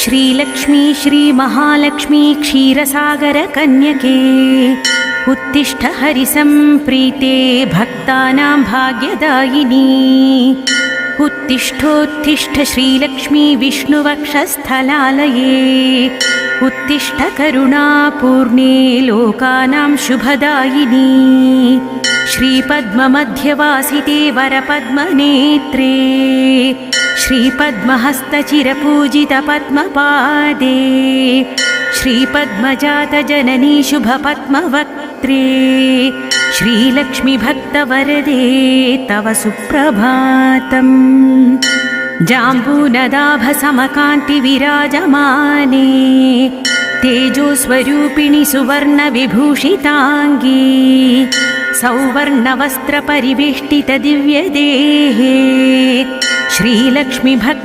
श्रीलक्ष्मी श्रीमहालक्ष्मी क्षीरसागरकन्यके उत्तिष्ठ हरिसम्प्रीते भक्तानां भाग्यदायिनी उत्तिष्ठोत्तिष्ठ श्रीलक्ष्मी विष्णुवक्षस्थलालये उत्तिष्ठ करुणापूर्णे लोकानां शुभदायिनी श्रीपद्ममध्यवासिते वरपद्मनेत्रे श्रीपद्महस्तचिरपूजितपद्मपादे श्रीपद्मजातजननी शुभपद्मवक्त्रे श्रीलक्ष्मीभक्तवरदे तव सुप्रभातम् जाम्बूनदाभसमकान्तिविराजमाने तेजोस्वरूपिणि सुवर्णविभूषिताङ्गी सौवर्णवस्त्रपरिवेष्टितदिव्यदेहे श्रीलक्ष्मीभक्त